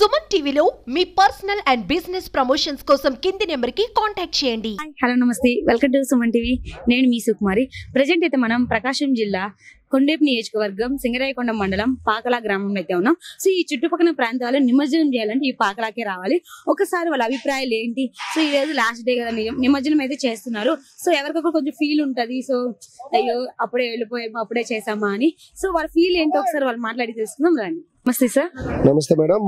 సుమన్ టీవీలో మీ personal and business promotions కోసం కింది నెంబర్కి కాంటాక్ట్ చేయండి. హలో నమస్తే, వెల్కమ్ టు సుమన్ టీవీ. నేను మీ సుకుమారి. ప్రజెంట్ అయితే మనం ప్రకాశం జిల్లా కొండేపు నియోజకవర్గం సింగరాయకొండ మండలం పాకలా గ్రామంలో అయితే ఉన్నాం. సో ఈ చుట్టుపక్కల ప్రాంతాల్లో నిమజ్జనం చేయాలంటే ఈ పాకలాకే రావాలి. ఒకసారి వాళ్ళ అభిప్రాయాలు ఏంటి, సో ఈ రోజు లాస్ట్ డే కదా నిమజ్జనం అయితే చేస్తున్నారు. సో ఎవరికొకరు కొంచెం ఫీల్ ఉంటది, సో అయ్యో అప్పుడే వెళ్ళిపోయాము అప్పుడే చేసామా అని. సో వాళ్ళ ఫీల్ ఏంటో ఒకసారి వాళ్ళు మాట్లాడి తెలుసుకుందాం రండి. నమస్తే సార్. నమస్తే మేడం.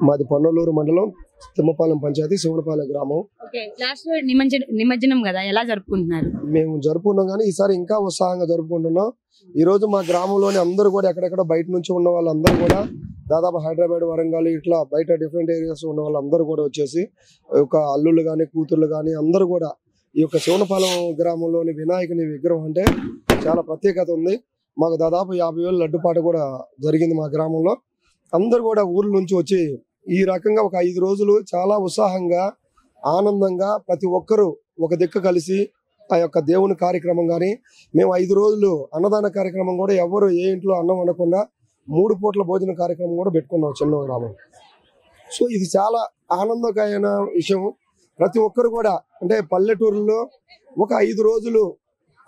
మాది పొన్నలూరు మండలం తిమ్మపాలెం పంచాయతీ శివనపాలెం గ్రామం. లాస్ట్ నిమజ్జనం కదా, ఎలా జరుపుకుంటున్నారు? మేము జరుపుకున్నాం కానీ ఈసారి ఇంకా ఉత్సాహంగా జరుపుకుంటున్నాం. ఈ రోజు మా గ్రామంలోని అందరూ కూడా ఎక్కడెక్కడ బయట నుంచి ఉన్న వాళ్ళందరూ కూడా దాదాపు హైదరాబాద్, వరంగల్ ఇట్లా బయట డిఫరెంట్ ఏరియాస్ ఉన్న వాళ్ళందరూ కూడా వచ్చేసి ఒక అల్లుళ్ళు కానీ కూతుళ్ళు కానీ అందరూ కూడా ఈ యొక్క శివనపాలెం గ్రామంలోని వినాయకుని విగ్రహం అంటే చాలా ప్రత్యేకత ఉంది. మాకు దాదాపు 50,000 లడ్డుపాట కూడా జరిగింది మా గ్రామంలో. అందరు కూడా ఊర్ల నుంచి వచ్చి ఈ రకంగా ఒక 5 రోజులు చాలా ఉత్సాహంగా ఆనందంగా ప్రతి ఒక్కరూ ఒక దిక్కు కలిసి ఆ యొక్క దేవుని కార్యక్రమం కానీ, మేము 5 రోజులు అన్నదాన కార్యక్రమం కూడా ఎవరు ఏ ఇంట్లో అన్నం అనకుండా 3 పూట్ల భోజన కార్యక్రమం కూడా పెట్టుకున్నాం చిన్న గ్రామం. సో ఇది చాలా ఆనందకరమైన విషయం. ప్రతి ఒక్కరు కూడా అంటే పల్లెటూరులో ఒక 5 రోజులు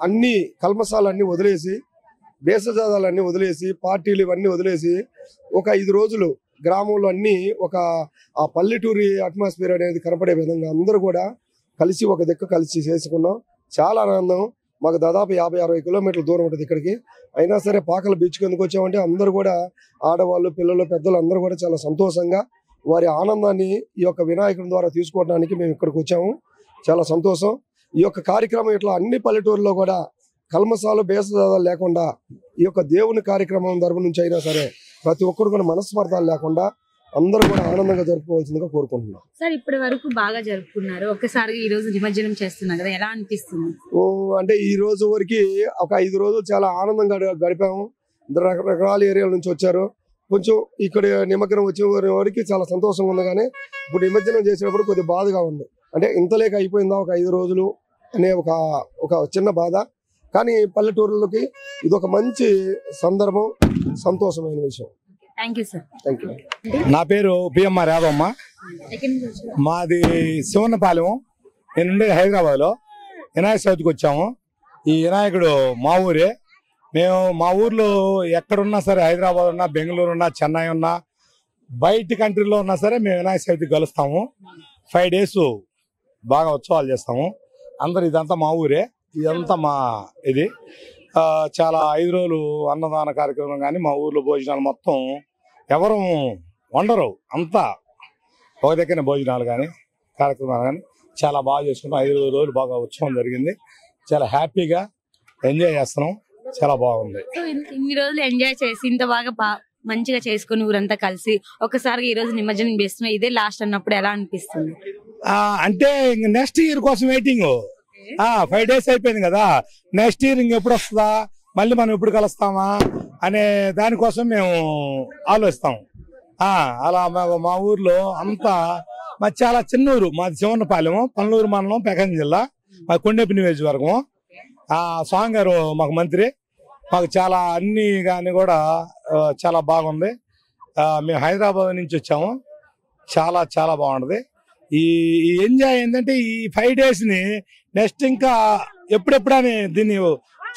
అన్ని కల్మసాలన్నీ వదిలేసి, భేషజాదాలన్నీ వదిలేసి, పార్టీలు ఇవన్నీ వదిలేసి ఒక 5 రోజులు గ్రామంలో అన్ని ఒక ఆ పల్లెటూరి అట్మాస్ఫియర్ అనేది కనపడే విధంగా అందరూ కూడా కలిసి ఒక దిక్కు కలిసి చేసుకున్నాం. చాలా ఆనందం. మాకు దాదాపు 50-60 కిలోమీటర్ల దూరం ఉంటుంది ఇక్కడికి. అయినా సరే పాకల బీచ్కి ఎందుకు వచ్చామంటే అందరూ కూడా ఆడవాళ్ళు, పిల్లలు, పెద్దలు అందరూ కూడా చాలా సంతోషంగా వారి ఆనందాన్ని ఈ యొక్క వినాయకుడి ద్వారా తీసుకోవడానికి మేము ఇక్కడికి వచ్చాము. చాలా సంతోషం. ఈ యొక్క కార్యక్రమం ఇట్లా అన్ని పల్లెటూరులో కూడా కల్మసాలు, భేషజాదాలు లేకుండా ఈ యొక్క దేవుని కార్యక్రమం తరపు నుంచి అయినా సరే ప్రతి ఒక్కరు కూడా మనస్పర్ధాలు లేకుండా అందరూ కూడా ఆనందంగా జరుపుకోవాల్సిందిగా కోరుకుంటున్నాం. సార్ ఇప్పటి వరకు బాగా జరుపుకున్నారు, ఒక్కసారి ఈ రోజు నిమజ్జనం చేస్తున్నారు కదా, ఎలా అనిపిస్తుంది? అంటే ఈ రోజు వరకు ఒక 5 రోజులు చాలా ఆనందంగా గడిపాము. రకరకాల ఏరియాల నుంచి వచ్చారు. కొంచెం ఇక్కడ నిమజ్జనం వచ్చే వరకు చాలా సంతోషంగా ఉంది. కానీ ఇప్పుడు నిమజ్జనం చేసేటప్పుడు కొద్దిగా బాధగా ఉంది. అంటే ఇంతలేక అయిపోయిందా ఒక 5 రోజులు అనే ఒక చిన్న బాధ. కానీ పల్లెటూరులకి ఇది ఒక మంచి సందర్భం, సంతోషమైన విషయం. Thank you sir. Thank you. నా పేరు పిఎంఆర్ యాదమ్మ. మాది శివన్నపాలెం. నేను ఉండేది హైదరాబాద్లో. వినాయక చవితికి వచ్చాము. ఈ వినాయకుడు మా ఊరే. మేము మా ఊర్లో ఎక్కడున్నా సరే, హైదరాబాద్ ఉన్నా, బెంగళూరు ఉన్నా, చెన్నై ఉన్నా, బయట కంట్రీలో ఉన్నా సరే మేము వినాయక చవితికి కలుస్తాము. 5 days బాగా ఉత్సవాలు చేస్తాము. అందరు ఇదంతా మా ఊరే, ఇదంతా మా ఇది. చాలా 5 రోజులు అన్నదాన కార్యక్రమం కానీ, మా ఊర్లో భోజనాలు మొత్తం ఎవరు వండరు, అంతా ఒక దగ్గర భోజనాలు కానీ కార్యక్రమాలు కానీ చాలా బాగా చేసుకుంటాం. 5 రోజులు బాగా ఉత్సవం జరిగింది. చాలా హ్యాపీగా ఎంజాయ్ చేస్తున్నాం. చాలా బాగుంది. ఇన్ని రోజులు ఎంజాయ్ చేసి ఇంత బాగా మంచిగా చేసుకుని ఊరంతా కలిసి ఒకసారి ఈ రోజు నిమజ్జనం చేస్తున్నాం, ఇదే లాస్ట్ అన్నప్పుడు ఎలా అనిపిస్తుంది? అంటే ఇంక నెక్స్ట్ ఇయర్ కోసం వెయిటింగ్. 5 days అయిపోయింది కదా, నెక్స్ట్ ఇయర్ ఇంకెప్పుడు వస్తుందా, మళ్ళీ మనం ఎప్పుడు కలుస్తామా అనే దానికోసం మేము ఆలోచిస్తాం. అలా మా ఊర్లో అంతా చాలా చిన్న ఊరు. మాది శివన్నపాలెం, పన్నలూరు మండలం, ప్రకాశం జిల్లా, మా కొండేపు నియోజకవర్గం. స్వామి గారు మాకు మంత్రి. మాకు చాలా అన్ని కానీ కూడా చాలా బాగుంది. మేము హైదరాబాద్ నుంచి వచ్చాము. చాలా చాలా బాగుంటుంది. ఈ ఎంజాయ్ ఏంటంటే ఈ 5 days ని నెక్స్ట్ ఇంకా ఎప్పుడెప్పుడని దీన్ని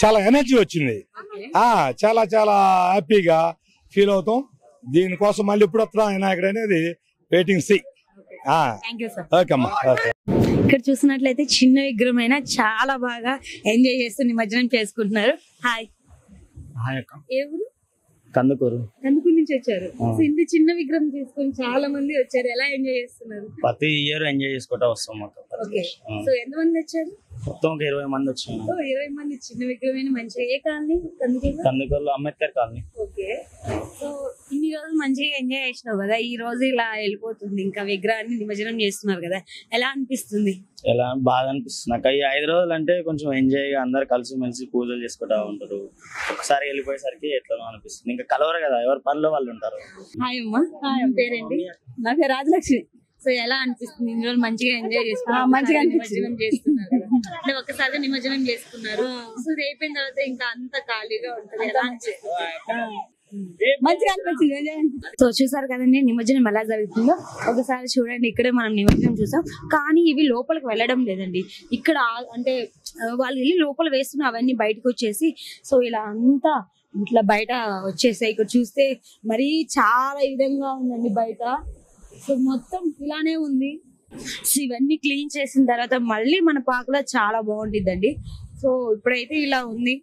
చాలా ఎనర్జీ వచ్చింది. చాలా చాలా హ్యాపీగా ఫీల్ అవుతాం. దీనికోసం మళ్ళీ ఎప్పుడు వస్తాం వినాయకుడు అనేది వెయిటింగ్ సి. ఓకే అమ్మా. ఇక్కడ చూసినట్లయితే చిన్న విగ్రహమైనా చాలా బాగా ఎంజాయ్ చేస్తూ నిమజ్జనం చేసుకుంటున్నారు. హాయ్. కందుకూరు నుంచి వచ్చారు. ఇంత చిన్న విగ్రహం చేసుకొని చాలా మంది వచ్చారు, ఎలా ఎంజాయ్ చేస్తున్నారు? ప్రతి ఇయర్ ఎంజాయ్ చేసుకుంటా వస్తాం మొత్తం. సో ఎంత మంది వచ్చారు? మొత్తం ఒక 20 మంది వచ్చాము. 20 మంది. చిన్న విగ్రహమైన మంచిగా. ఏ కాలనీ? కందుకూరులో అంబేద్కర్ కాలనీ. ఓకే. సో ఇన్ని రోజులు మంచిగా ఎంజాయ్ చేసినావు కదా, ఈ రోజు ఇలా వెళ్ళిపోతుంది, ఇంకా విగ్రహాన్ని నిమజ్జనం చేస్తున్నారు కదా, ఎలా అనిపిస్తుంది? ఎలా బాగా అనిపిస్తుంది నాకు. ఈ 5 రోజులు అంటే కొంచెం ఎంజాయ్ గా అందరు కలిసి మెలిసి పూజలు చేసుకుంటా ఉంటారు. ఒకసారి వెళ్ళిపోయేసరికి ఎట్లా అనిపిస్తుంది. ఇంకా కలవరు కదా, ఎవరి పనిలో వాళ్ళు ఉంటారు. హాయ్ అమ్మా. పేరేంటి? నా పేరు రాజలక్ష్మి. సో ఎలా అనిపిస్తుంది? ఇన్ని రోజులు మంచిగా ఎంజాయ్ చేస్తున్నారు, మంచిగా నిమజ్జనం చేస్తున్నారు అంటే ఒక్కసారిగా నిమజ్జనం చేసుకున్నారు. సో అయిపోయిన తర్వాత ఇంకా అంత ఖాళీగా ఉంటుంది, ఎలా అనిపిస్తుంది? మంచిగా అనిపించింది. సో చూసారు కదండి నిమజ్జనం ఎలా జరుగుతుందో. ఒకసారి చూడండి, ఇక్కడే మనం నిమజ్జనం చూసాం, కానీ ఇవి లోపలికి వెళ్ళడం లేదండి. ఇక్కడ అంటే వాళ్ళు వెళ్ళి లోపల వేస్తున్న అవన్నీ బయటకు వచ్చేసి, సో ఇలా అంతా ఇట్లా బయట వచ్చేసాయి. ఇక్కడ చూస్తే మరీ చాలా ఈ విధంగా ఉందండి బయట. సో మొత్తం ఇలానే ఉంది. సో ఇవన్నీ క్లీన్ చేసిన తర్వాత మళ్ళీ మన పాకలో చాలా బాగుంటుందండి. సో ఇప్పుడైతే ఇలా ఉంది.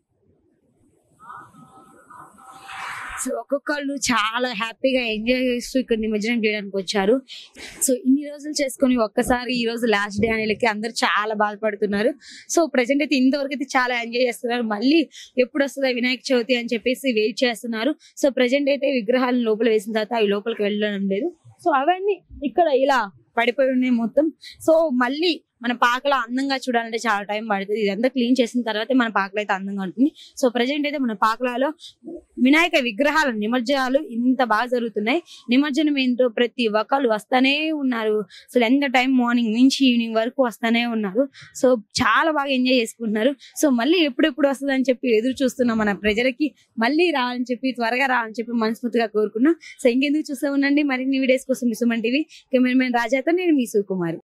సో ఒక్కొక్కళ్ళు చాలా హ్యాపీగా ఎంజాయ్ చేస్తూ ఇక్కడ నిమజ్జనం చేయడానికి వచ్చారు. సో ఇన్ని రోజులు చేసుకొని ఒక్కసారి ఈ రోజు లాస్ట్ డే అనేలకి అందరు చాలా బాధపడుతున్నారు. సో ప్రెసెంట్ అయితే ఇంతవరకు అయితే చాలా ఎంజాయ్ చేస్తున్నారు. మళ్ళీ ఎప్పుడు వస్తుందా వినాయక చవితి అని చెప్పేసి వెయిట్ చేస్తున్నారు. సో ప్రెసెంట్ అయితే విగ్రహాలను లోపల వేసిన తర్వాత అవి లోపలికి వెళ్ళడం లేదు. సో అవన్నీ ఇక్కడ ఇలా పడిపోయి ఉన్నాయి మొత్తం. సో మళ్ళీ మన పాకలో అందంగా చూడాలంటే చాలా టైం పడుతుంది. ఇదంతా క్లీన్ చేసిన తర్వాత మన పాకలో అయితే అందంగా ఉంటుంది. సో ప్రజెంట్ అయితే మన పాకలలో వినాయక విగ్రహాల నిమజ్జనాలు ఇంత బాగా జరుగుతున్నాయి. నిమజ్జనం ఏంటో ప్రతి ఒక్కళ్ళు వస్తానే ఉన్నారు. అసలు ఎంత టైం మార్నింగ్ నుంచి ఈవినింగ్ వరకు వస్తానే ఉన్నారు. సో చాలా బాగా ఎంజాయ్ చేసుకుంటున్నారు. సో మళ్ళీ ఎప్పుడెప్పుడు వస్తుంది అని చెప్పి ఎదురు చూస్తున్నాం. మన ప్రజలకి మళ్ళీ రావాలని చెప్పి, త్వరగా రావాలని చెప్పి మనస్ఫూర్తిగా కోరుకున్నాం. సో ఇంకెందుకు చూస్తూ ఉండండి మరిన్ని వీడియోస్ కోసం సుమన్ టీవీ. కెమెరామెన్ రాజాతో నేను మీ సుకుమారి.